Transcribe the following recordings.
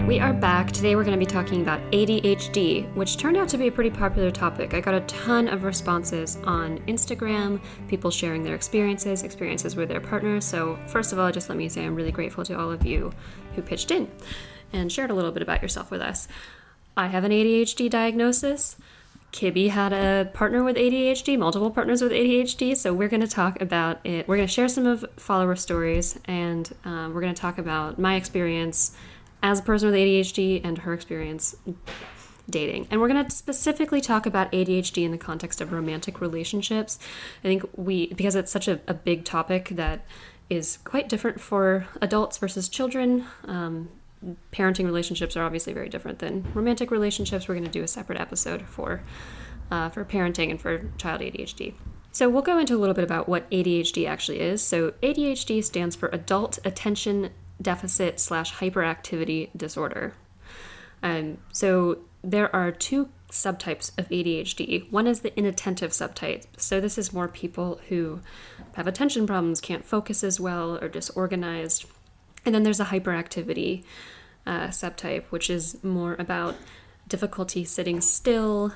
we are back. Today we're going to be talking about ADHD, which turned out to be a pretty popular topic. I got a ton of responses on Instagram, people sharing their experiences with their partners. So first of all, just let me say I'm really grateful to all of you who pitched in and shared a little bit about yourself with us. I have an ADHD diagnosis. Kibby had a partner with ADHD, multiple partners with ADHD, so we're going to talk about it. We're going to share some of follower stories, and we're going to talk about my experience as a person with ADHD and her experience dating. And we're going to specifically talk about ADHD in the context of romantic relationships. I think because it's such a big topic that is quite different for adults versus children. Parenting relationships are obviously very different than romantic relationships. We're going to do a separate episode for parenting and for child ADHD. So we'll go into a little bit about what ADHD actually is. So ADHD stands for Adult Attention Deficit / Hyperactivity Disorder. So there are two subtypes of ADHD. One is the inattentive subtype. So this is more people who have attention problems, can't focus as well, or disorganized. And then there's a hyperactivity subtype, which is more about difficulty sitting still,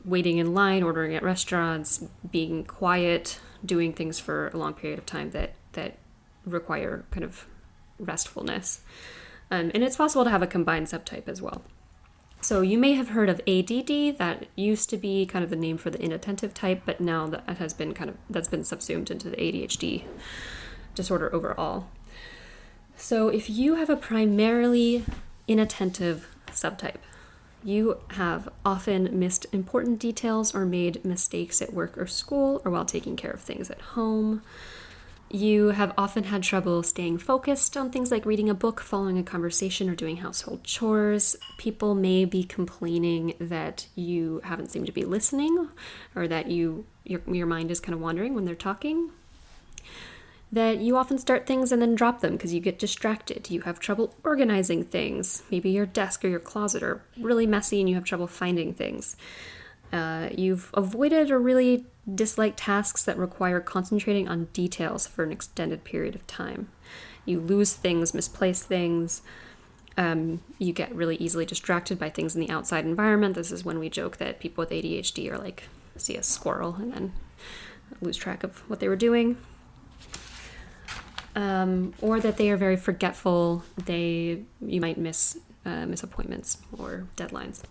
waiting in line, ordering at restaurants, being quiet, doing things for a long period of time that require kind of restfulness. And it's possible to have a combined subtype as well. So you may have heard of ADD. That used to be kind of the name for the inattentive type, but now that's been subsumed into the ADHD disorder overall. So if you have a primarily inattentive subtype, you have often missed important details or made mistakes at work or school or while taking care of things at home. You have often had trouble staying focused on things like reading a book, following a conversation, or doing household chores. People may be complaining that you haven't seemed to be listening, or that your mind is kind of wandering when they're talking. That you often start things and then drop them because you get distracted. You have trouble organizing things. Maybe your desk or your closet are really messy and you have trouble finding things. You've avoided or really disliked tasks that require concentrating on details for an extended period of time. You lose things, misplace things. You get really easily distracted by things in the outside environment. This is when we joke that people with ADHD are like, see a squirrel and then lose track of what they were doing. Or that they are very forgetful. You might miss appointments or deadlines.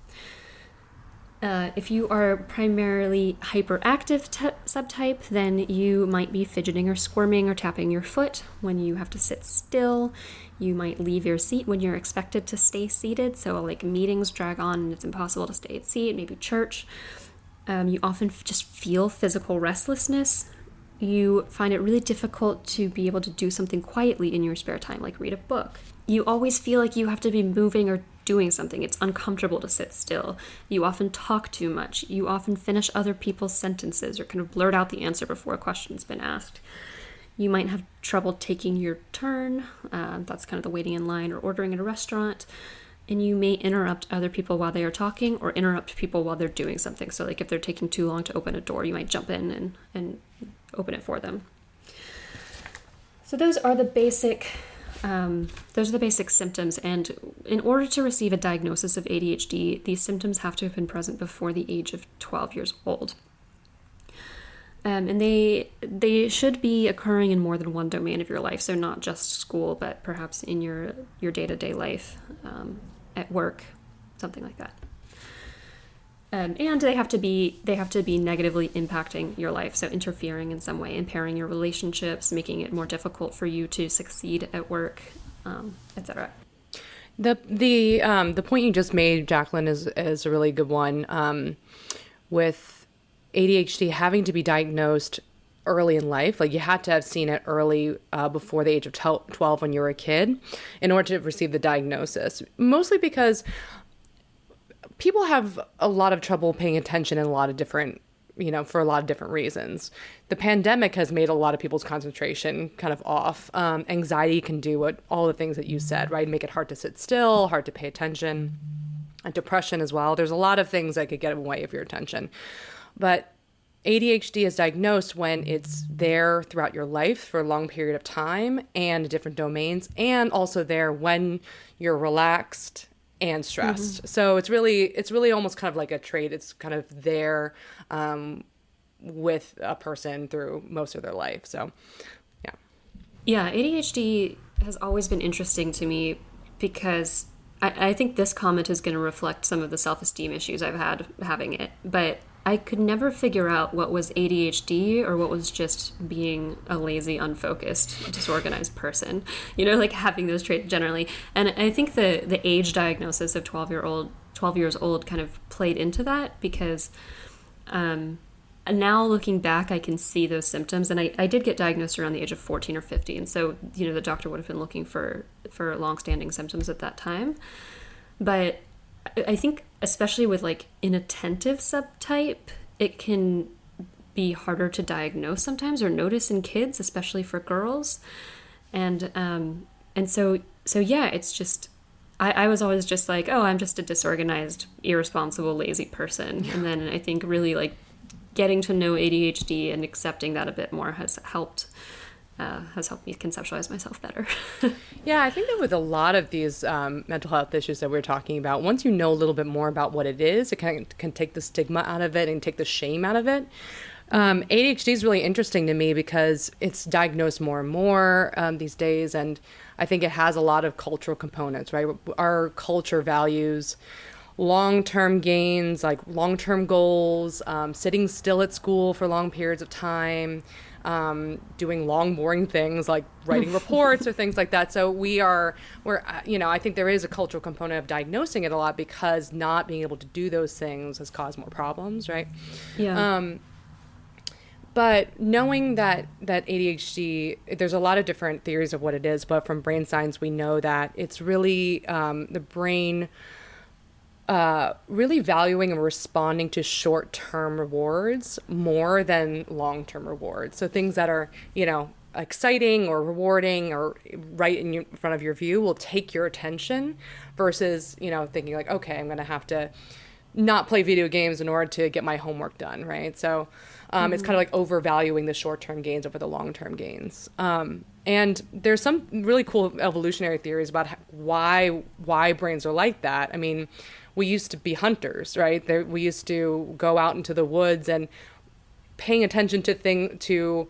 If you are primarily hyperactive subtype, then you might be fidgeting or squirming or tapping your foot when you have to sit still. You might leave your seat when you're expected to stay seated. So like meetings drag on and it's impossible to stay at seat, maybe church. You often just feel physical restlessness. You find it really difficult to be able to do something quietly in your spare time, like read a book. You always feel like you have to be moving or doing something. It's uncomfortable to sit still. You often talk too much. You often finish other people's sentences or kind of blurt out the answer before a question's been asked. You might have trouble taking your turn. That's kind of the waiting in line or ordering at a restaurant. And you may interrupt other people while they are talking or interrupt people while they're doing something. So like if they're taking too long to open a door, you might jump in and open it for them. So those are the basic symptoms. And in order to receive a diagnosis of ADHD, these symptoms have to have been present before the age of 12 years old. And they should be occurring in more than one domain of your life. So not just school, but perhaps in your day-to-day life, at work, something like that. And they have to be negatively impacting your life, so interfering in some way, impairing your relationships, making it more difficult for you to succeed at work, etc. The point you just made, Jacqueline, is a really good one. With ADHD having to be diagnosed early in life, like you had to have seen it early, before the age of 12 when you were a kid, in order to receive the diagnosis. Mostly because people have a lot of trouble paying attention in a lot of different, for a lot of different reasons. The pandemic has made a lot of people's concentration kind of off. Anxiety can do all the things that you said, right? Make it hard to sit still, hard to pay attention. Depression as well. There's a lot of things that could get in the way of your attention. But ADHD is diagnosed when it's there throughout your life for a long period of time and different domains, and also there when you're relaxed and stressed. So it's really almost kind of like a trait. It's kind of there with a person through most of their life. So, yeah. Yeah, ADHD has always been interesting to me because I think this comment is going to reflect some of the self-esteem issues I've had having it. But I could never figure out what was ADHD or what was just being a lazy, unfocused, disorganized person. You know, like having those traits generally. And I think the age diagnosis of 12 years old kind of played into that because now looking back, I can see those symptoms. And I did get diagnosed around the age of 14 or 15. So, you know, the doctor would have been looking for long-standing symptoms at that time. But I think especially with like inattentive subtype, it can be harder to diagnose sometimes or notice in kids, especially for girls. And so yeah, it's just I was always just like, oh, I'm just a disorganized, irresponsible, lazy person. And then I think really like getting to know ADHD and accepting that a bit more has helped me conceptualize myself better. Yeah, I think that with a lot of these mental health issues that we're talking about, once you know a little bit more about what it is, it can take the stigma out of it and take the shame out of it. ADHD is really interesting to me because it's diagnosed more and more these days, and I think it has a lot of cultural components, right? Our culture values long-term gains, like long-term goals, sitting still at school for long periods of time, doing long, boring things like writing reports or things like that. So I think there is a cultural component of diagnosing it a lot because not being able to do those things has caused more problems, right? Yeah. But knowing that ADHD, there's a lot of different theories of what it is, but from brain science, we know that it's really the brain really valuing and responding to short-term rewards more than long-term rewards. So things that are, exciting or rewarding or right in front of your view will take your attention versus, thinking like, okay, I'm going to have to not play video games in order to get my homework done, right? So it's kind of like overvaluing the short-term gains over the long-term gains. And there's some really cool evolutionary theories about why brains are like that. I mean, we used to be hunters, right? We used to go out into the woods and paying attention to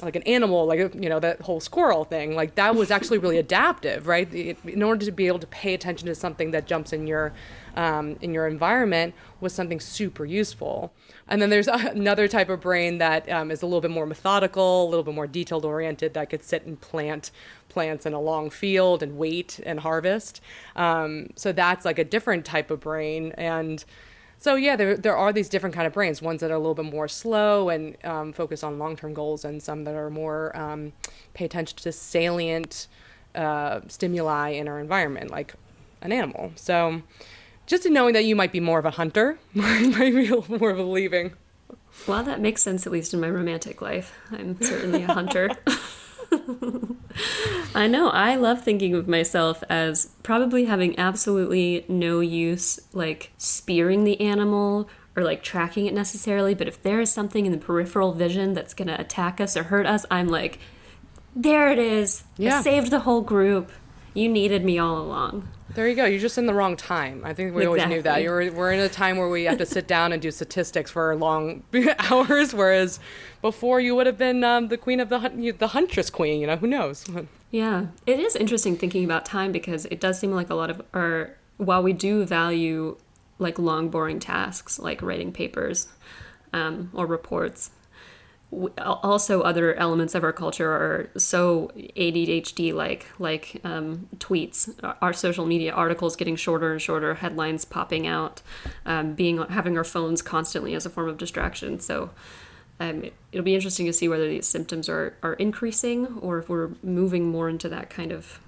like an animal, like, that whole squirrel thing, like that was actually really adaptive, right? In order to be able to pay attention to something that jumps in your environment was something super useful. And then there's another type of brain that is a little bit more methodical, a little bit more detailed oriented, that could sit and plant plants in a long field and wait and harvest. So that's like a different type of brain. And so, yeah, there are these different kind of brains, ones that are a little bit more slow and focus on long-term goals, and some that are more pay attention to salient stimuli in our environment, like an animal. So just in knowing that you might be more of a hunter might be a little more relieving. Well, that makes sense, at least in my romantic life. I'm certainly a hunter. I know. I love thinking of myself as probably having absolutely no use, like, spearing the animal or, like, tracking it necessarily. But if there is something in the peripheral vision that's going to attack us or hurt us, I'm like, there it is. Yeah. I saved the whole group. You needed me all along. There you go. You're just in the wrong time. I think we always knew that. We're in a time where we have to sit down and do statistics for long hours, whereas before you would have been the queen of the huntress queen. Who knows? Yeah, it is interesting thinking about time because it does seem like a lot of while we do value like long, boring tasks like writing papers or reports, also other elements of our culture are so ADHD like tweets, our social media articles getting shorter and shorter, headlines popping out, having our phones constantly as a form of distraction. So it'll be interesting to see whether these symptoms are increasing or if we're moving more into that kind of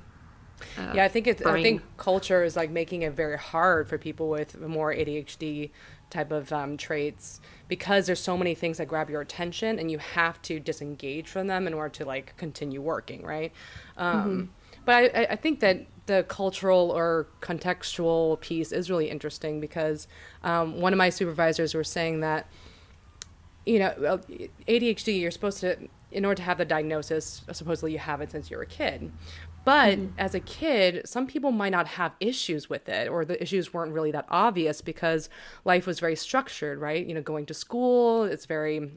I think culture is like making it very hard for people with more ADHD type of traits, because there's so many things that grab your attention and you have to disengage from them in order to like continue working, right? But I think that the cultural or contextual piece is really interesting because one of my supervisors were saying that, ADHD, you're supposed to, in order to have the diagnosis, supposedly you have it since you're a kid. But as a kid, some people might not have issues with it, or the issues weren't really that obvious because life was very structured, right? Going to school, it's very,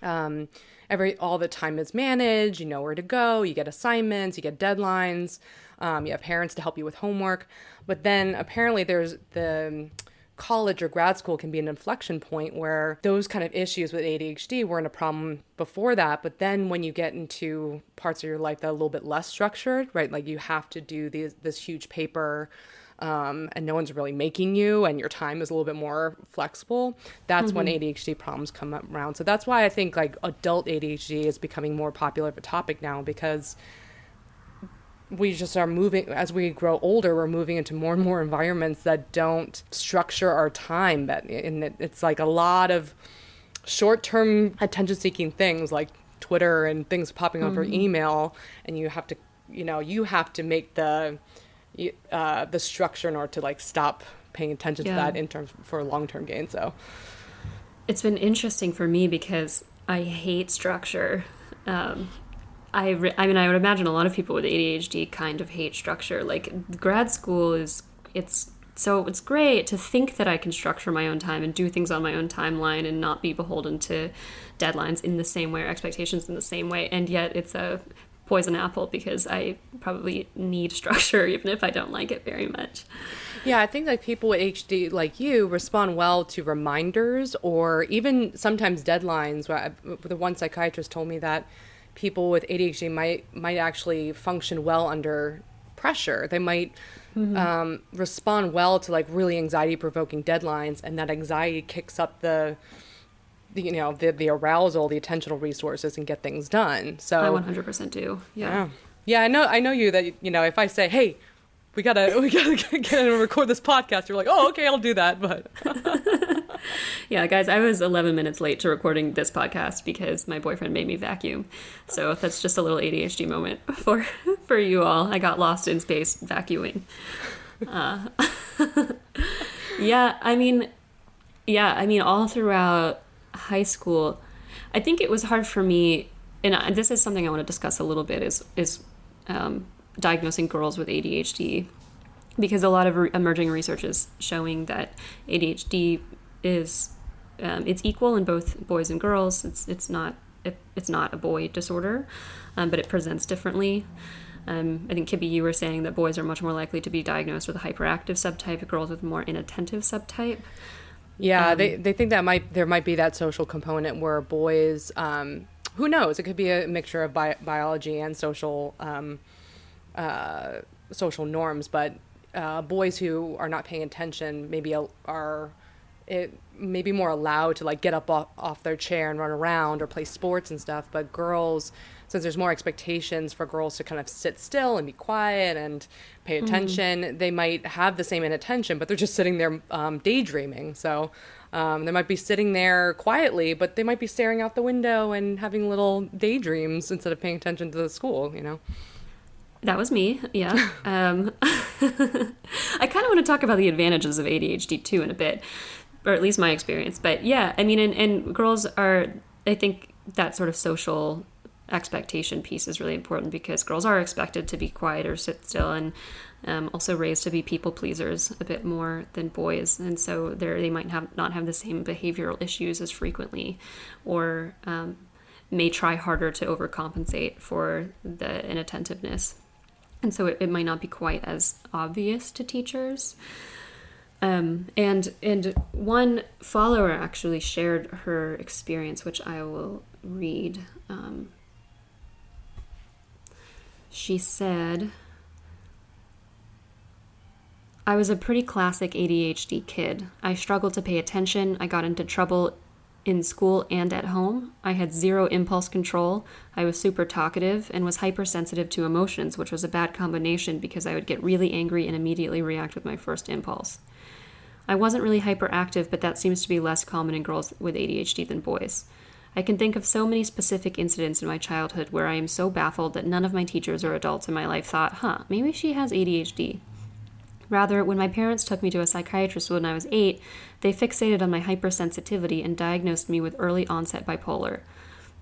all the time is managed, you know where to go, you get assignments, you get deadlines, you have parents to help you with homework. But then apparently there's the college or grad school can be an inflection point where those kind of issues with ADHD weren't a problem before that. But then when you get into parts of your life that are a little bit less structured, right? Like you have to do this huge paper, and no one's really making you, and your time is a little bit more flexible. That's when ADHD problems come up around. So that's why I think like adult ADHD is becoming more popular of a topic now, because we just are moving, as we grow older, we're moving into more and more environments that don't structure our time. It's like a lot of short-term attention-seeking things like Twitter and things popping up or email, and you have to make the structure in order to like stop paying attention to that in terms for long-term gain. So it's been interesting for me because I hate structure. I would imagine a lot of people with ADHD kind of hate structure. Like grad school it's great to think that I can structure my own time and do things on my own timeline and not be beholden to deadlines in the same way or expectations in the same way. And yet it's a poison apple because I probably need structure even if I don't like it very much. Yeah, I think like people with ADHD like you respond well to reminders or even sometimes deadlines. The one psychiatrist told me that people with ADHD might actually function well under pressure. They might respond well to like really anxiety-provoking deadlines, and that anxiety kicks up the arousal, the attentional resources, and get things done. So I 100% do. Yeah. I know you that if I say, hey, we gotta get in and record this podcast, you're like, oh, okay, I'll do that. But yeah, guys, I was 11 minutes late to recording this podcast because my boyfriend made me vacuum. So that's just a little ADHD moment for you all. I got lost in space vacuuming. I mean, all throughout high school, I think it was hard for me, and this is something I want to discuss a little bit, is diagnosing girls with ADHD, because a lot of emerging research is showing that ADHD is it's equal in both boys and girls. It's not a boy disorder, but it presents differently. I think Kibby, you were saying that boys are much more likely to be diagnosed with a hyperactive subtype, girls with a more inattentive subtype. Yeah, they think that there might be that social component where boys, who knows? It could be a mixture of biology and social norms, but boys who are not paying attention maybe are maybe more allowed to like get up off their chair and run around or play sports and stuff. But girls, since there's more expectations for girls to kind of sit still and be quiet and pay attention, they might have the same inattention, but they're just sitting there daydreaming. So they might be sitting there quietly, but they might be staring out the window and having little daydreams instead of paying attention to the school, That was me, yeah. I kind of want to talk about the advantages of ADHD too in a bit, or at least my experience. But yeah, I mean, and girls are, I think that sort of social expectation piece is really important because girls are expected to be quiet or sit still, and also raised to be people pleasers a bit more than boys. And so they might not have the same behavioral issues as frequently, or may try harder to overcompensate for the inattentiveness. And so it might not be quite as obvious to teachers. And one follower actually shared her experience, which I will read. She said, I was a pretty classic ADHD kid. I struggled to pay attention. I got into trouble in school and at home. I had zero impulse control. I was super talkative and was hypersensitive to emotions, which was a bad combination because I would get really angry and immediately react with my first impulse. I wasn't really hyperactive, but that seems to be less common in girls with ADHD than boys. I can think of so many specific incidents in my childhood where I am so baffled that none of my teachers or adults in my life thought, maybe she has ADHD. Rather, when my parents took me to a psychiatrist when I was 8, they fixated on my hypersensitivity and diagnosed me with early onset bipolar.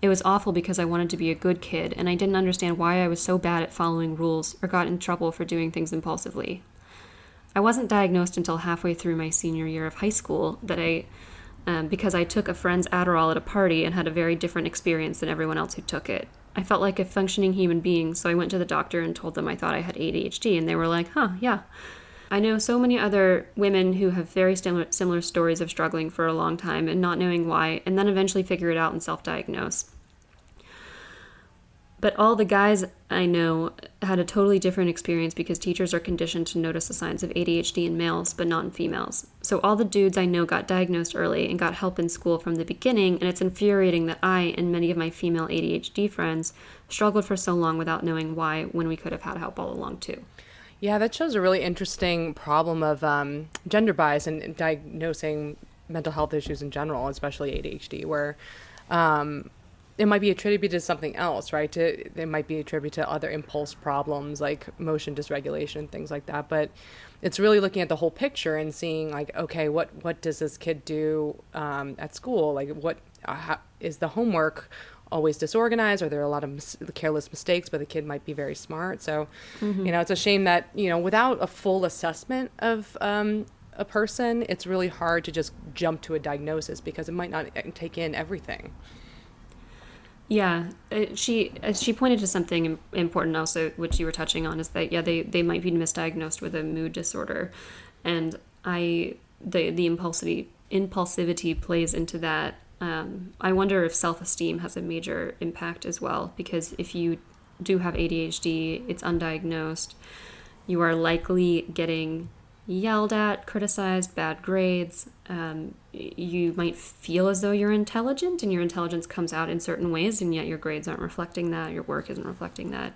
It was awful because I wanted to be a good kid, and I didn't understand why I was so bad at following rules or got in trouble for doing things impulsively. I wasn't diagnosed until halfway through my senior year of high school because I took a friend's Adderall at a party and had a very different experience than everyone else who took it. I felt like a functioning human being, so I went to the doctor and told them I thought I had ADHD, and they were like, yeah. I know so many other women who have very similar stories of struggling for a long time and not knowing why, and then eventually figure it out and self-diagnose. But all the guys I know had a totally different experience because teachers are conditioned to notice the signs of ADHD in males, but not in females. So all the dudes I know got diagnosed early and got help in school from the beginning, and it's infuriating that I and many of my female ADHD friends struggled for so long without knowing why when we could have had help all along too. Yeah, that shows a really interesting problem of gender bias in diagnosing mental health issues in general, especially ADHD, where it might be attributed to something else, right? It might be attributed to other impulse problems like motion dysregulation, things like that. But it's really looking at the whole picture and seeing like, okay, what does this kid do at school? Like, how, is the homework always disorganized? Are there a lot of careless mistakes, but the kid might be very smart? So, it's a shame that, without a full assessment of a person, it's really hard to just jump to a diagnosis because it might not take in everything. Yeah, she pointed to something important also, which you were touching on, is that, they might be misdiagnosed with a mood disorder. And the impulsivity plays into that. I wonder if self-esteem has a major impact as well, because if you do have ADHD, it's undiagnosed, you are likely getting yelled at, criticized, bad grades. You might feel as though you're intelligent and your intelligence comes out in certain ways, and yet your grades aren't reflecting that, your work isn't reflecting that.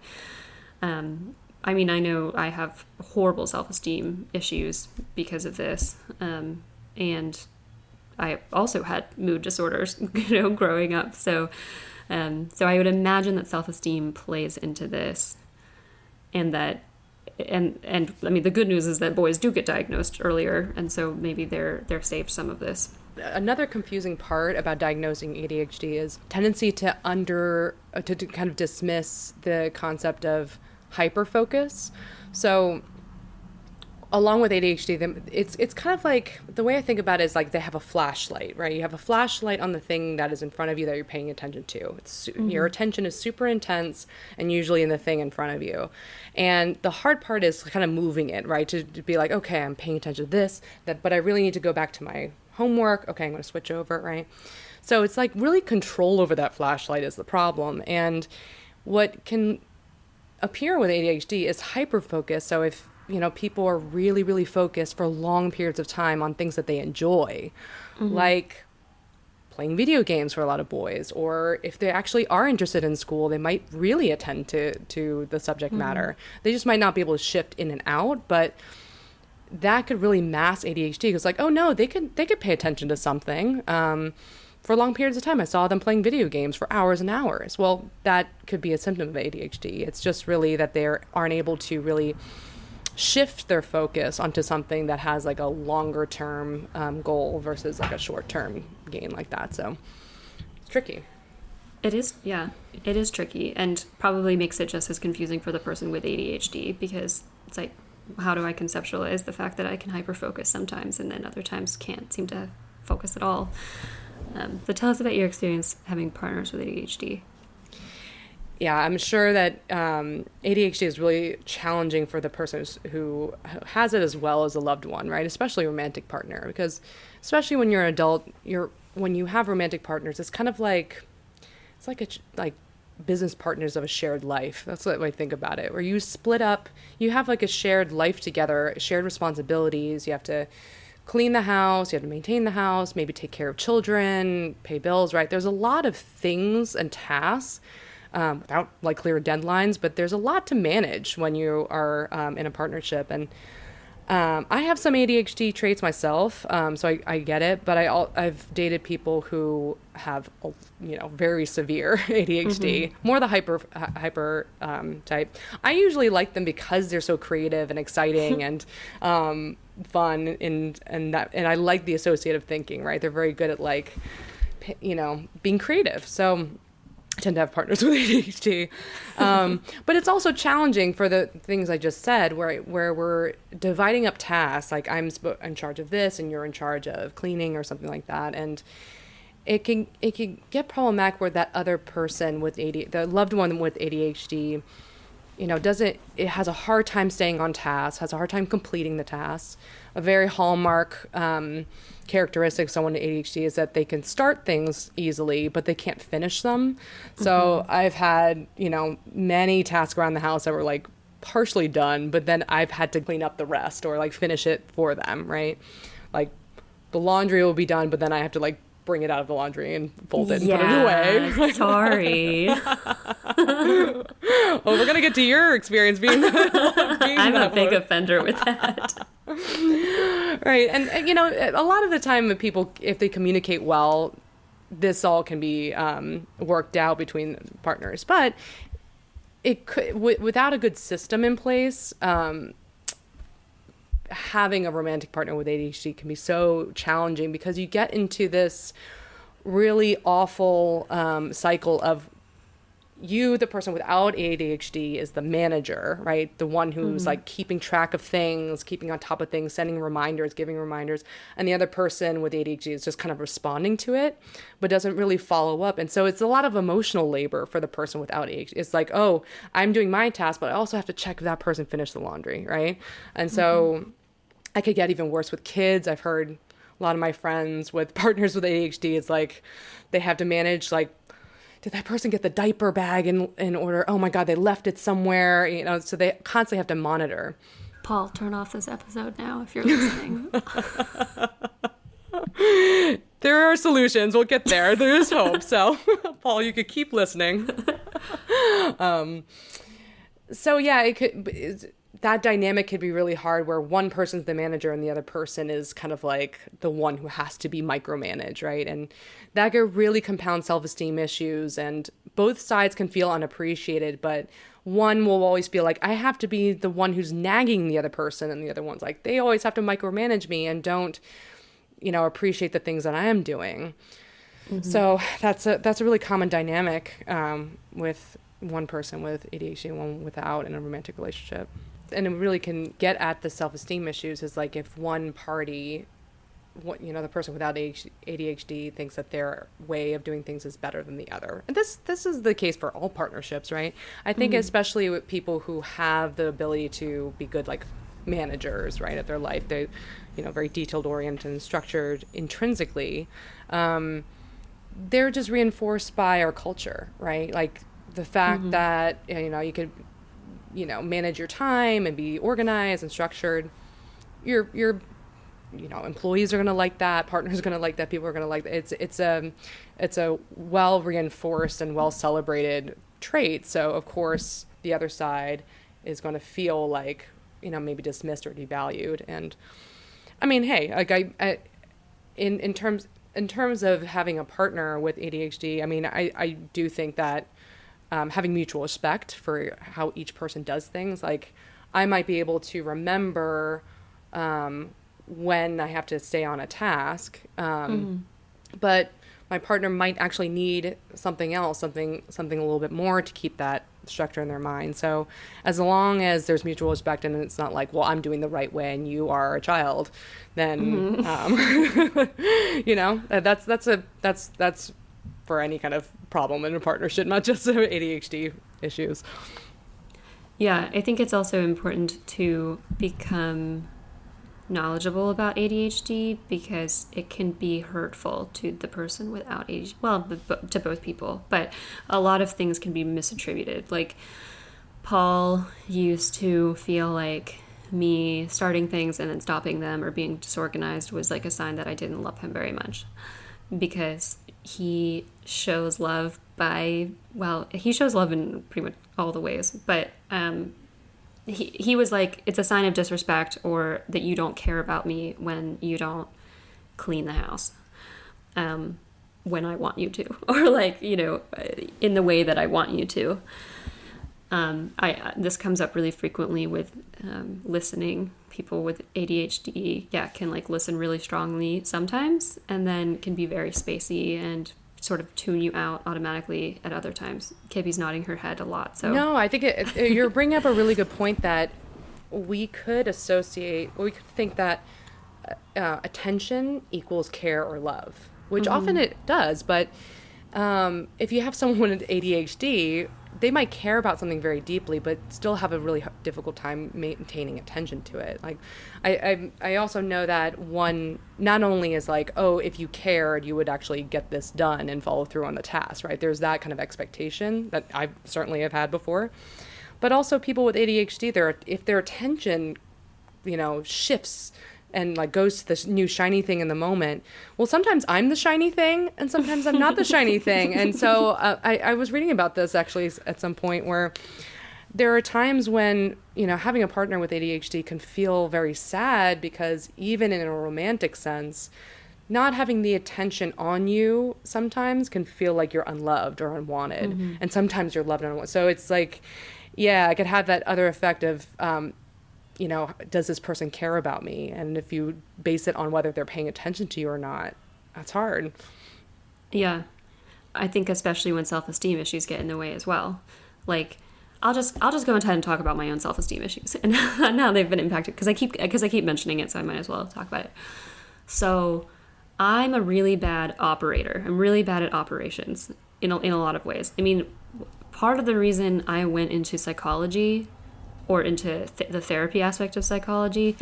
I know I have horrible self-esteem issues because of this. And I also had mood disorders, growing up. So I would imagine that self-esteem plays into this, and that, and the good news is that boys do get diagnosed earlier, and so maybe they're saved some of this. Another confusing part about diagnosing ADHD is tendency to kind of dismiss the concept of hyperfocus. So along with ADHD, it's kind of like, the way I think about it is like they have a flashlight, right? You have a flashlight on the thing that is in front of you that you're paying attention to. Your attention is super intense and usually in the thing in front of you. And the hard part is kind of moving it, right? To be like, okay, I'm paying attention to this, but I really need to go back to my homework. Okay, I'm going to switch over, right? So it's like really control over that flashlight is the problem. And what can appear with ADHD is hyperfocus. So if people are really, really focused for long periods of time on things that they enjoy, like playing video games for a lot of boys, or if they actually are interested in school, they might really attend to the subject matter. They just might not be able to shift in and out, but that could really mask ADHD. Because like, oh no, they could pay attention to something for long periods of time. I saw them playing video games for hours and hours. Well, that could be a symptom of ADHD. It's just really that they aren't able to really shift their focus onto something that has like a longer term goal versus like a short term gain like that. So it's tricky. It is, yeah, it is tricky, and probably makes it just as confusing for the person with ADHD, because it's like, how do I conceptualize the fact that I can hyperfocus sometimes and then other times can't seem to focus at all? So tell us about your experience having partners with ADHD. Yeah, I'm sure that ADHD is really challenging for the person who has it, as well as a loved one, right? Especially a romantic partner, because especially when you're an adult, when you have romantic partners, it's kind of like, it's like business partners of a shared life. That's what I think about it, where you split up, you have like a shared life together, shared responsibilities. You have to clean the house, you have to maintain the house, maybe take care of children, pay bills, right? There's a lot of things and tasks without like clear deadlines, but there's a lot to manage when you are in a partnership. And I have some ADHD traits myself, so I get it. But I've dated people who have, very severe ADHD, more the hyper type. I usually like them because they're so creative and exciting and fun, and I like the associative thinking. Right, they're very good at being creative. So I tend to have partners with ADHD. But it's also challenging for the things I just said, where we're dividing up tasks. Like I'm in charge of this and you're in charge of cleaning or something like that. And it can get problematic where that other person with the loved one with ADHD, it has a hard time staying on task, has a hard time completing the tasks. A very hallmark characteristic of someone with ADHD is that they can start things easily, but they can't finish them. So I've had, many tasks around the house that were like partially done, but then I've had to clean up the rest or like finish it for them, right? Like the laundry will be done, but then I have to like bring it out of the laundry and fold it and put it away. Sorry. Well, we're going to get to your experience being I'm a big offender with that. Right. And, a lot of the time people, if they communicate well, this all can be worked out between partners. But it could, without a good system in place, having a romantic partner with ADHD can be so challenging because you get into this really awful cycle of the person without ADHD is the manager, right? The one who's like keeping track of things, keeping on top of things, sending reminders, giving reminders. And the other person with ADHD is just kind of responding to it, but doesn't really follow up. And so it's a lot of emotional labor for the person without ADHD. It's like, oh, I'm doing my task, but I also have to check if that person finished the laundry, right? And so I could get even worse with kids. I've heard a lot of my friends with partners with ADHD, it's like they have to manage like, did that person get the diaper bag in order? Oh my God, they left it somewhere, so they constantly have to monitor. Paul, turn off this episode now if you're listening. There are solutions. We'll get there. There is hope. So, Paul, you could keep listening. So yeah, that dynamic could be really hard where one person's the manager and the other person is kind of like the one who has to be micromanaged, right? And that could really compound self-esteem issues, and both sides can feel unappreciated, but one will always feel like I have to be the one who's nagging the other person, and the other one's like, they always have to micromanage me and don't, appreciate the things that I am doing. So that's a really common dynamic with one person with ADHD and one without in a romantic relationship. And it really can get at the self-esteem issues is like if one party, the person without ADHD thinks that their way of doing things is better than the other. And this is the case for all partnerships, right? I think especially with people who have the ability to be good like managers, right, of their life, they, very detailed oriented and structured intrinsically, they're just reinforced by our culture, right? Like the fact that, you could manage your time and be organized and structured. Your employees are going to like that. Partners are going to like that. People are going to like that. It's a well reinforced and well celebrated trait. So of course the other side is going to feel like, maybe dismissed or devalued. And I mean, hey, like in terms of having a partner with ADHD, I mean, I do think that having mutual respect for how each person does things. Like I might be able to remember when I have to stay on a task, but my partner might actually need something else, something a little bit more to keep that structure in their mind. So as long as there's mutual respect and it's not like, well, I'm doing the right way and you are a child, then that's for any kind of problem in a partnership, not just ADHD issues. Yeah, I think it's also important to become knowledgeable about ADHD because it can be hurtful to the person without ADHD. Well, to both people, but a lot of things can be misattributed. Like Paul used to feel like me starting things and then stopping them or being disorganized was like a sign that I didn't love him very much, because he shows love he shows love in pretty much all the ways, but he was like, it's a sign of disrespect or that you don't care about me when you don't clean the house when I want you to, or like, you know, in the way that I want you to. This comes up really frequently with listening. People with ADHD, can like listen really strongly sometimes, and then can be very spacey and sort of tune you out automatically at other times. Kibby's nodding her head a lot. So no, I think you're bringing up a really good point that we could think that attention equals care or love, which often it does. But if you have someone with ADHD, they might care about something very deeply, but still have a really difficult time maintaining attention to it. Like, I also know that one not only is like, oh, if you cared, you would actually get this done and follow through on the task, right? There's that kind of expectation that I certainly have had before. But also people with ADHD, if their attention, you know, shifts and like goes to this new shiny thing in the moment. Well, sometimes I'm the shiny thing and sometimes I'm not the shiny thing. And so I was reading about this actually at some point where there are times when, you know, having a partner with ADHD can feel very sad because even in a romantic sense, not having the attention on you sometimes can feel like you're unloved or unwanted. Mm-hmm. And sometimes you're loved and unwanted. So it's like, yeah, I could have that other effect of, you know, does this person care about me? And if you base it on whether they're paying attention to you or not, that's hard. Yeah. I think especially when self-esteem issues get in the way as well. Like, I'll just go ahead and talk about my own self-esteem issues and how they've been impacted because I keep mentioning it, so I might as well talk about it. So I'm a really bad operator. I'm really bad at operations in a lot of ways. I mean, part of the reason I went into psychology or into the therapy aspect of psychology,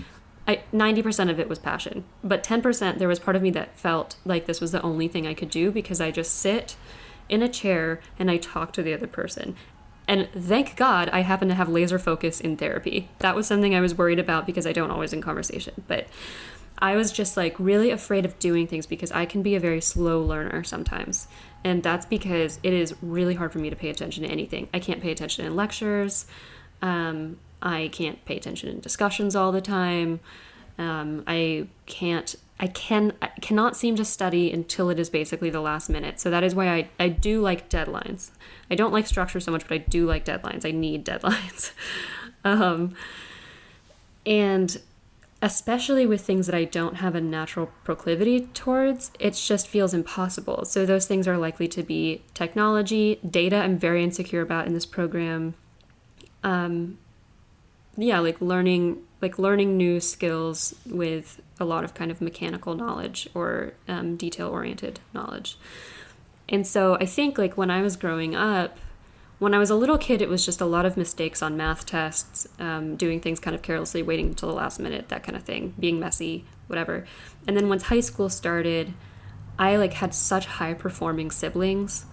90% of it was passion. But 10%, there was part of me that felt like this was the only thing I could do because I just sit in a chair and I talk to the other person. And thank God I happen to have laser focus in therapy. That was something I was worried about because I don't always in conversation. But I was just like really afraid of doing things because I can be a very slow learner sometimes. And that's because it is really hard for me to pay attention to anything. I can't pay attention in lectures. I can't pay attention in discussions all the time. I cannot seem to study until it is basically the last minute. So that is why I do like deadlines. I don't like structure so much, but I do like deadlines. I need deadlines. And especially with things that I don't have a natural proclivity towards, it just feels impossible. So those things are likely to be technology, data I'm very insecure about in this program. Like learning new skills with a lot of kind of mechanical knowledge or detail-oriented knowledge. And so I think like when I was growing up, when I was a little kid, it was just a lot of mistakes on math tests, doing things kind of carelessly, waiting until the last minute, that kind of thing, being messy, whatever. And then once high school started, I like had such high-performing siblings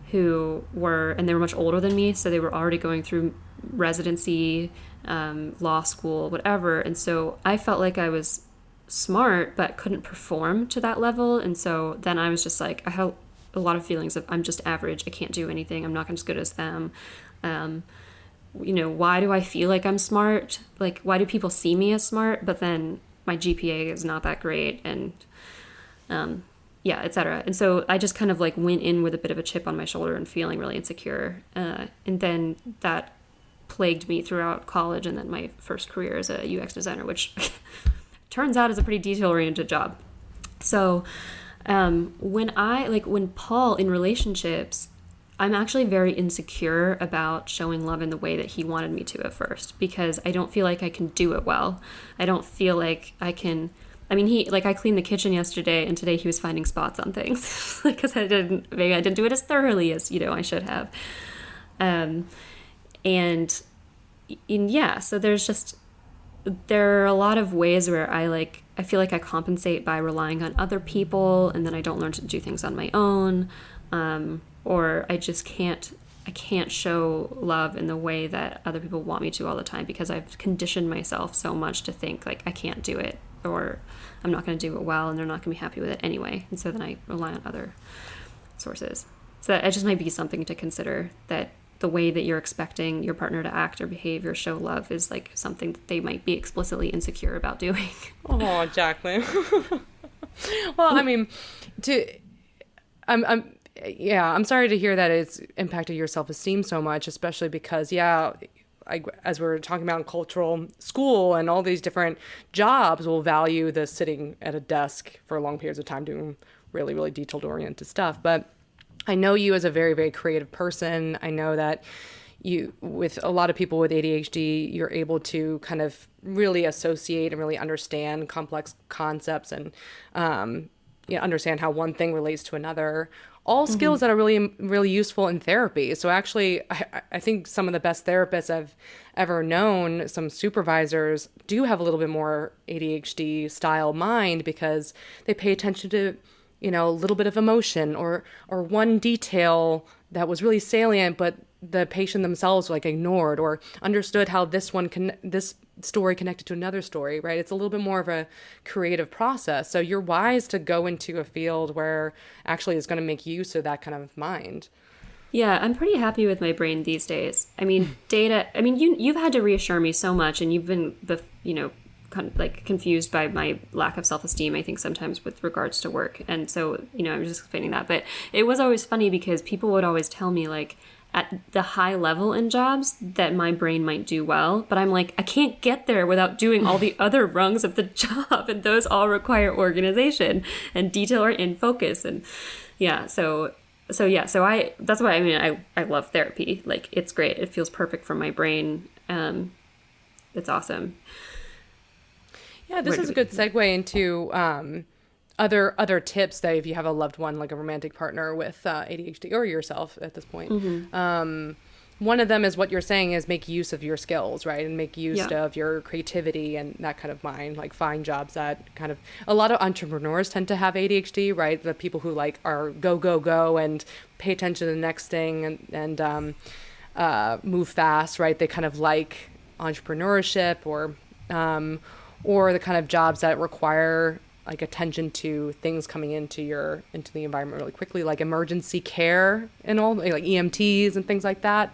who were, and they were much older than me, so they were already going through residency, law school, whatever. And so I felt like I was smart, but couldn't perform to that level. And so then I was just like, I had a lot of feelings of I'm just average. I can't do anything. I'm not as good as them. Why do I feel like I'm smart? Like, why do people see me as smart? But then my GPA is not that great. And, et cetera. And so I just kind of like went in with a bit of a chip on my shoulder and feeling really insecure. And then that plagued me throughout college and then my first career as a UX designer, which turns out is a pretty detail-oriented job. So when Paul in relationships, I'm actually very insecure about showing love in the way that he wanted me to at first because I don't feel like I can do it well. I don't feel like I can. I mean, I cleaned the kitchen yesterday, and today he was finding spots on things because I didn't do it as thoroughly as I should have. So there are a lot of ways where I feel like I compensate by relying on other people, and then I don't learn to do things on my own, or I just can't show love in the way that other people want me to all the time because I've conditioned myself so much to think like I can't do it or I'm not going to do it well and they're not going to be happy with it anyway. And so then I rely on other sources. So that just might be something to consider, that the way that you're expecting your partner to act or behave or show love is like something that they might be explicitly insecure about doing. Oh, Jacqueline. Well, I mean, I'm sorry to hear that it's impacted your self-esteem so much, especially because, as we were talking about in cultural school and all these different jobs will value the sitting at a desk for long periods of time doing really, really detailed oriented stuff. But I know you as a very, very creative person. I know that with a lot of people with ADHD, you're able to kind of really associate and really understand complex concepts and understand how one thing relates to another. All skills that are really, really useful in therapy. So actually, I think some of the best therapists I've ever known, some supervisors, do have a little bit more ADHD style mind because they pay attention to, a little bit of emotion or one detail that was really salient, but the patient themselves like ignored or understood how this story connected to another story, right? It's a little bit more of a creative process. So you're wise to go into a field where actually is going to make use of that kind of mind. Yeah, I'm pretty happy with my brain these days. I mean, you've had to reassure me so much, and you've been kind of like confused by my lack of self-esteem, I think sometimes with regards to work. And so, I'm just explaining that. But it was always funny because people would always tell me like, at the high level in jobs that my brain might do well, but I'm like, I can't get there without doing all the other rungs of the job, and those all require organization and detail and focus. And so that's why I love therapy. Like, it's great. It feels perfect for my brain. It's awesome. Yeah, this is a good segue into other tips that if you have a loved one, like a romantic partner with ADHD or yourself at this point. One of them is what you're saying is make use of your skills, right? And make use of your creativity and that kind of mind, like find jobs that kind of, a lot of entrepreneurs tend to have ADHD, right? The people who like are go and pay attention to the next thing and move fast, right? They kind of like entrepreneurship or the kind of jobs that require like attention to things coming into the environment really quickly, like emergency care and all, like EMTs and things like that.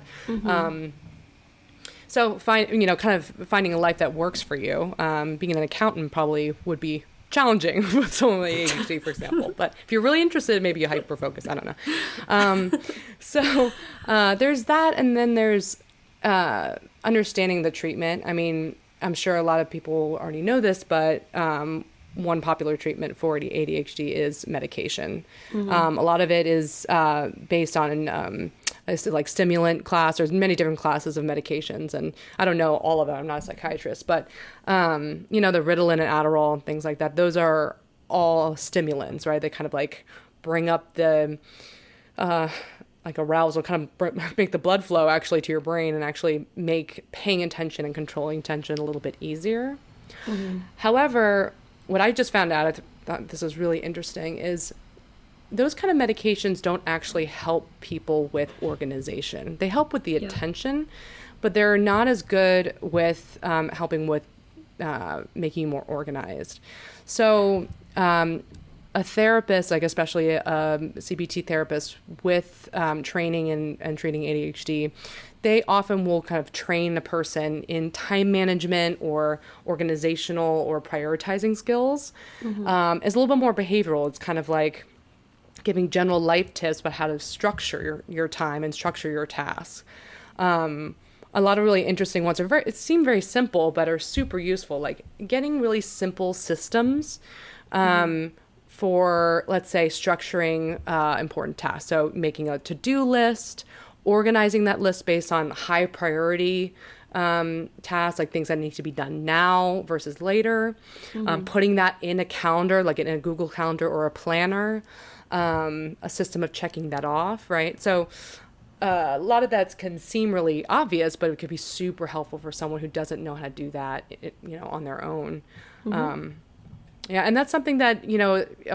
So kind of finding a life that works for you. Being an accountant probably would be challenging with someone with ADHD, for example. But if you're really interested, maybe you hyper focus. I don't know. So there's that, and then there's understanding the treatment. I mean, I'm sure a lot of people already know this, but one popular treatment for ADHD is medication. A lot of it is based on like stimulant class. There's many different classes of medications, and I don't know all of them. I'm not a psychiatrist, but the Ritalin and Adderall and things like that, those are all stimulants, right? They kind of like bring up the like arousal, kind of make the blood flow actually to your brain and actually make paying attention and controlling attention a little bit easier. However, what I just found out, I thought this was really interesting, is those kind of medications don't actually help people with organization. They help with the attention, but they're not as good with helping with making you more organized. So a therapist, like especially a CBT therapist with training and treating ADHD, they often will kind of train a person in time management or organizational or prioritizing skills. It's a little bit more behavioral. It's kind of like giving general life tips about how to structure your time and structure your tasks. A lot of really interesting ones it seem very simple, but are super useful, like getting really simple systems for, let's say, structuring important tasks. So making a to-do list, organizing that list based on high priority tasks, like things that need to be done now versus later, putting that in a calendar, like in a Google Calendar or a planner, a system of checking that off, right? So a lot of that can seem really obvious, but it could be super helpful for someone who doesn't know how to do that, on their own. Yeah, and that's something that,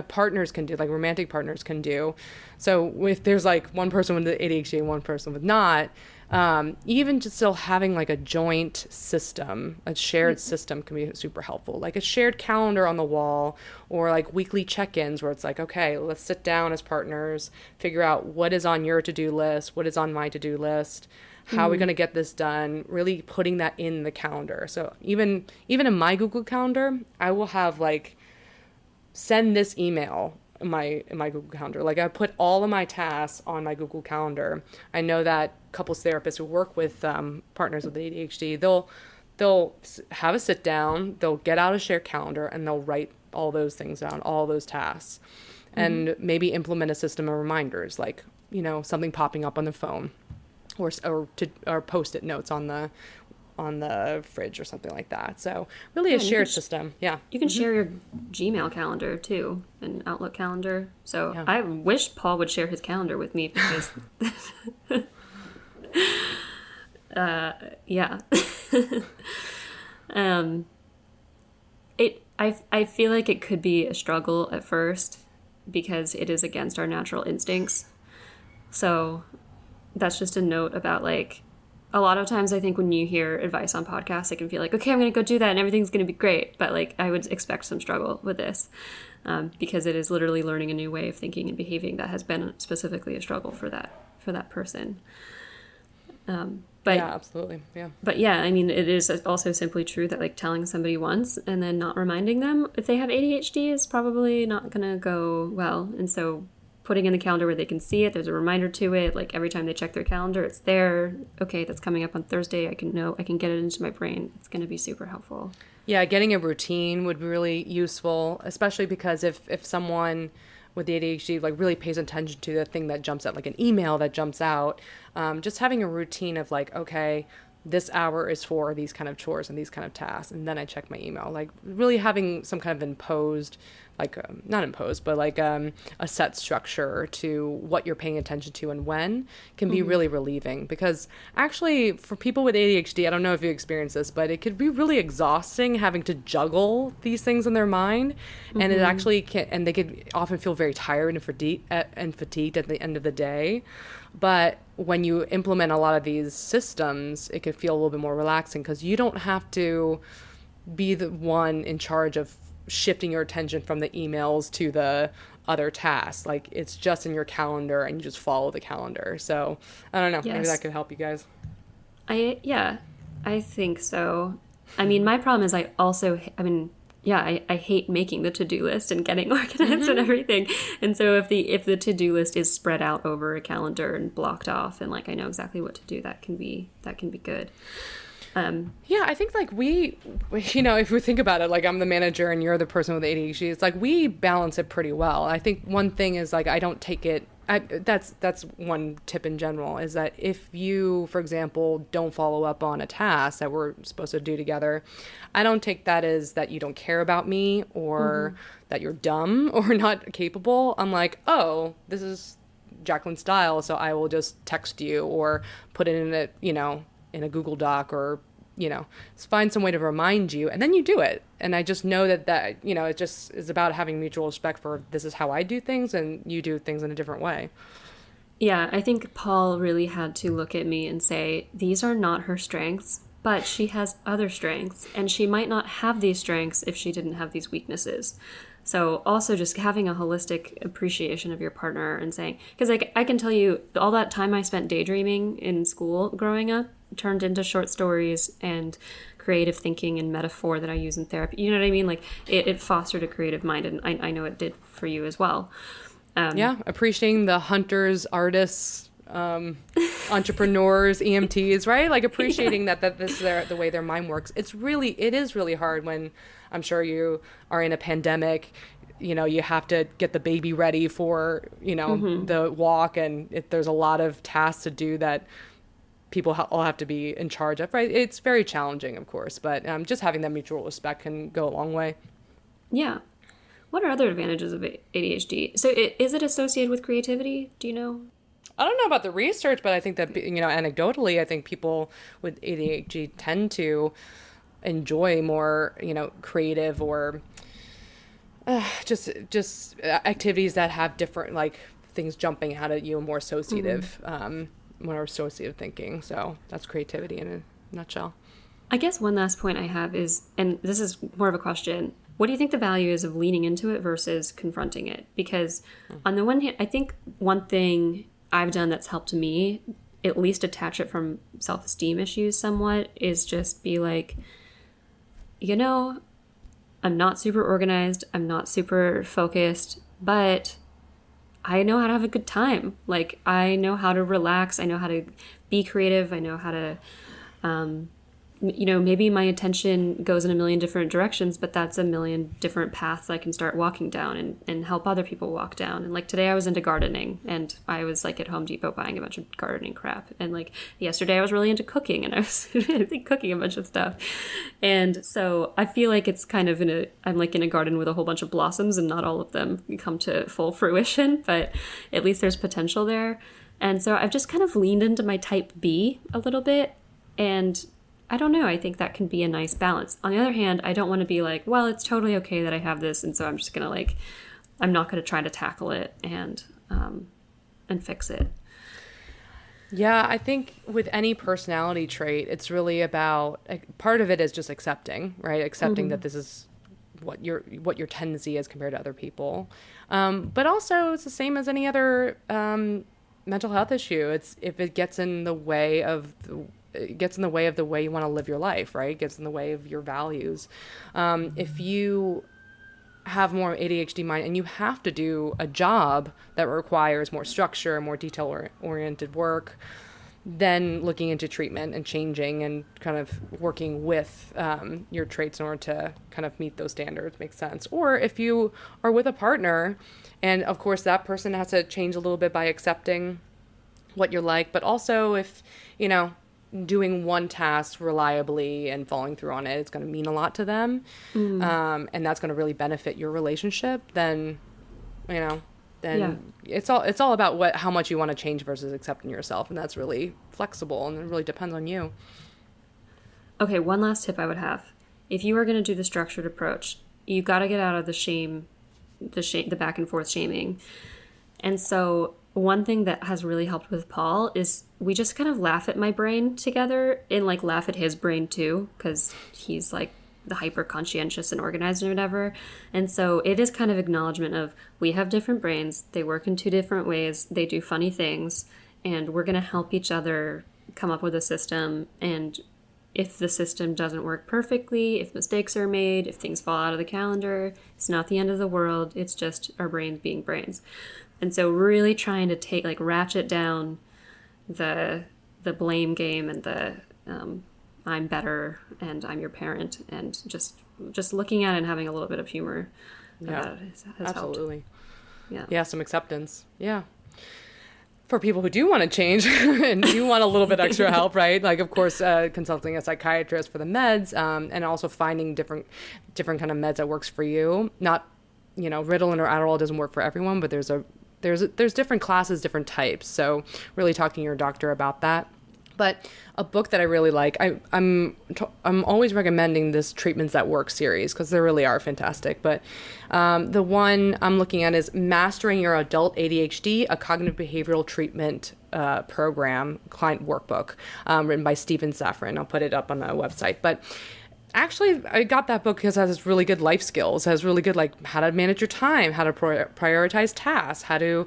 partners can do, like romantic partners can do. So if there's like one person with the ADHD and one person with not, Even just still having like a joint system, a shared system can be super helpful. Like a shared calendar on the wall, or like weekly check-ins where it's like, okay, let's sit down as partners, figure out what is on your to-do list, what is on my to-do list, how are we going to get this done, really putting that in the calendar. So even in my Google Calendar, I will have like, send this email in my Google Calendar. Like I put all of my tasks on my Google Calendar. I know that couples therapists who work with partners with ADHD, they'll have a sit down, they'll get out a shared calendar, and they'll write all those things down, all those tasks, and maybe implement a system of reminders, like, you know, something popping up on the phone, or post-it notes on the fridge or something like that. So really a shared system. Yeah. You can share your Gmail calendar too, an Outlook calendar. So I wish Paul would share his calendar with me because, yeah. I feel like it could be a struggle at first because it is against our natural instincts. So that's just a note about like, a lot of times I think when you hear advice on podcasts, it can feel like, okay, I'm going to go do that and everything's going to be great. But like, I would expect some struggle with this because it is literally learning a new way of thinking and behaving that has been specifically a struggle for that person. But yeah, absolutely. Yeah. But yeah, I mean, it is also simply true that like telling somebody once and then not reminding them if they have ADHD is probably not going to go well. And so putting in the calendar where they can see it, there's a reminder to it, like every time they check their calendar, it's there. Okay, that's coming up on Thursday. I can get it into my brain. It's going to be super helpful. Yeah, getting a routine would be really useful, especially because if someone with the ADHD like really pays attention to the thing that jumps out, like an email that jumps out, just having a routine of like, okay, this hour is for these kind of chores and these kind of tasks, and then I check my email. Like really having some kind of imposed, like not imposed, but like a set structure to what you're paying attention to and when can be really relieving. Because actually for people with ADHD, I don't know if you experience this, but it could be really exhausting having to juggle these things in their mind. And it actually can, and they could often feel very tired and fatigued at the end of the day. But when you implement a lot of these systems, it could feel a little bit more relaxing because you don't have to be the one in charge of shifting your attention from the emails to the other tasks. Like it's just in your calendar and you just follow the calendar. So I don't know, maybe that could help you guys. I think so. I mean, my problem is I hate making the to-do list and getting organized and everything. And so if the to-do list is spread out over a calendar and blocked off and like I know exactly what to do, that can be good. Yeah, I think like we, you know, if we think about it, like I'm the manager and you're the person with ADHD, it's like we balance it pretty well. I think one thing is like I don't take it. That's one tip in general is that if you, for example, don't follow up on a task that we're supposed to do together, I don't take that as that you don't care about me or that you're dumb or not capable. I'm like, oh, this is Jacqueline's style, so I will just text you or put it in a, you know, in a Google Doc or, you know, find some way to remind you and then you do it. And I just know that, you know, it just is about having mutual respect for this is how I do things and you do things in a different way. Yeah, I think Paul really had to look at me and say, these are not her strengths, but she has other strengths and she might not have these strengths if she didn't have these weaknesses. So also just having a holistic appreciation of your partner and saying, because I can tell you all that time I spent daydreaming in school growing up turned into short stories and creative thinking and metaphor that I use in therapy. You know what I mean? Like it fostered a creative mind and I know it did for you as well. Yeah, appreciating the hunters, artists, entrepreneurs, EMTs, right? Like appreciating that this is the way their mind works. It is really hard when I'm sure you are in a pandemic, you know, you have to get the baby ready for, you know, the walk and there's a lot of tasks to do that people all have to be in charge of, right? It's very challenging, of course, but just having that mutual respect can go a long way. Yeah. What are other advantages of ADHD? So is it associated with creativity? Do you know? I don't know about the research, but I think that, you know, anecdotally, I think people with ADHD tend to enjoy more, you know, creative or just activities that have different, like, things jumping out at you and more associative more associative thinking. So that's creativity in a nutshell. I guess one last point I have is, and this is more of a question, what do you think the value is of leaning into it versus confronting it? Because on the one hand, I think one thing I've done that's helped me at least detach it from self-esteem issues somewhat is just be like, you know, I'm not super organized, I'm not super focused, but I know how to have a good time. Like, I know how to relax, I know how to be creative, I know how to, maybe my attention goes in a million different directions, but that's a million different paths I can start walking down and help other people walk down. And like today I was into gardening, and I was like at Home Depot buying a bunch of gardening crap. And like yesterday I was really into cooking, and I was cooking a bunch of stuff. And so I feel like it's kind of I'm like in a garden with a whole bunch of blossoms, and not all of them come to full fruition, but at least there's potential there. And so I've just kind of leaned into my type B a little bit, and I don't know. I think that can be a nice balance. On the other hand, I don't want to be like, well, it's totally okay that I have this, and so I'm just gonna I'm not gonna try to tackle it and fix it. Yeah, I think with any personality trait, it's really about, part of it is just accepting, right? Accepting that this is what your tendency is compared to other people. But also, it's the same as any other mental health issue. It's if it gets in the way of the way you want to live your life, right? It gets in the way of your values. If you have more ADHD mind and you have to do a job that requires more structure, more detail-oriented work, then looking into treatment and changing and kind of working with your traits in order to kind of meet those standards makes sense. Or if you are with a partner, and of course that person has to change a little bit by accepting what you're like, but also if, doing one task reliably and following through on it, it's going to mean a lot to them. And that's going to really benefit your relationship. Then it's all about how much you want to change versus accepting yourself. And that's really flexible, and it really depends on you. Okay. One last tip I would have. If you are going to do the structured approach, you got to get out of the back and forth shaming. And so one thing that has really helped with Paul is we just kind of laugh at my brain together and like laugh at his brain too, because he's like the hyper conscientious and organized and whatever. And so it is kind of acknowledgement of we have different brains. They work in two different ways. They do funny things, and we're going to help each other come up with a system. And if the system doesn't work perfectly, if mistakes are made, if things fall out of the calendar, it's not the end of the world. It's just our brains being brains. And so really trying to ratchet down the blame game and the I'm better and I'm your parent, and just looking at it and having a little bit of humor. Yeah, has absolutely. Helped. Yeah, some acceptance. Yeah. For people who do want to change and do want a little bit extra help, right? Like, of course, consulting a psychiatrist for the meds, and also finding different kind of meds that works for you. Not, Ritalin or Adderall doesn't work for everyone, but there's different classes, different types. So really talking to your doctor about that. But a book that I really like, I'm always recommending this Treatments That Work series because they really are fantastic. But the one I'm looking at is Mastering Your Adult ADHD, a Cognitive Behavioral Treatment Program Client Workbook, written by Stephen Safran. I'll put it up on the website. But actually, I got that book because it has really good life skills. It has really good, like, how to manage your time, how to prioritize tasks, how to...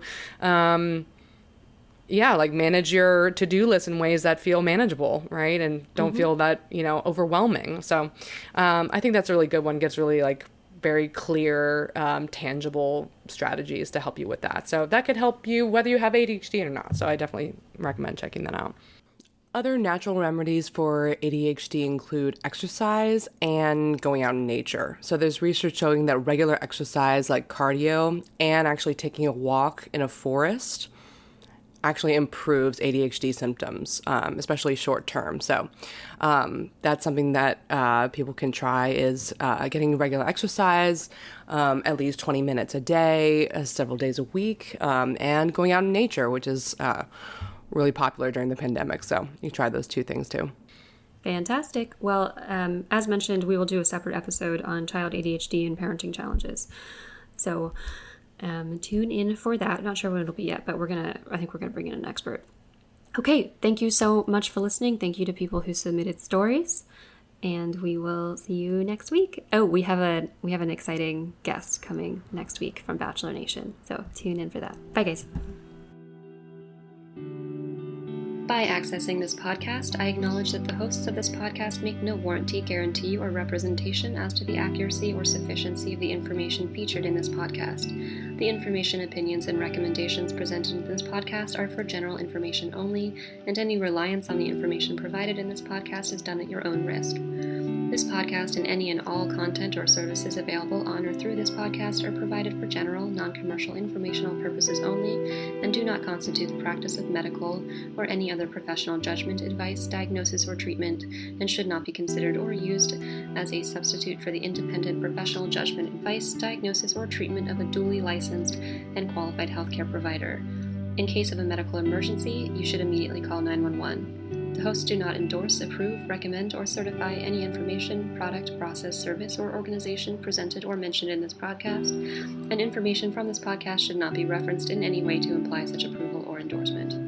manage your to-do list in ways that feel manageable, right? And don't feel that, overwhelming. So I think that's a really good one. Gives really very clear, tangible strategies to help you with that. So that could help you whether you have ADHD or not. So I definitely recommend checking that out. Other natural remedies for ADHD include exercise and going out in nature. So there's research showing that regular exercise like cardio and actually taking a walk in a forest actually improves ADHD symptoms, especially short term. So that's something that people can try is getting regular exercise, at least 20 minutes a day, several days a week, and going out in nature, which is really popular during the pandemic. So you try those two things too. Fantastic. Well, as mentioned, we will do a separate episode on child ADHD and parenting challenges. So tune in for that. Not sure when it'll be yet, but I think we're gonna bring in an expert. Okay, thank you so much for listening. Thank you to people who submitted stories, and we will see you next week. Oh, we have an exciting guest coming next week from Bachelor Nation, so tune in for that. Bye, guys. By accessing this podcast, I acknowledge that the hosts of this podcast make no warranty, guarantee, or representation as to the accuracy or sufficiency of the information featured in this podcast. The information, opinions, and recommendations presented in this podcast are for general information only, and any reliance on the information provided in this podcast is done at your own risk. This podcast and any and all content or services available on or through this podcast are provided for general, non-commercial informational purposes only and do not constitute the practice of medical or any other professional judgment, advice, diagnosis, or treatment, and should not be considered or used as a substitute for the independent professional judgment, advice, diagnosis, or treatment of a duly licensed and qualified healthcare provider. In case of a medical emergency, you should immediately call 911. The hosts do not endorse, approve, recommend, or certify any information, product, process, service, or organization presented or mentioned in this podcast, and information from this podcast should not be referenced in any way to imply such approval or endorsement.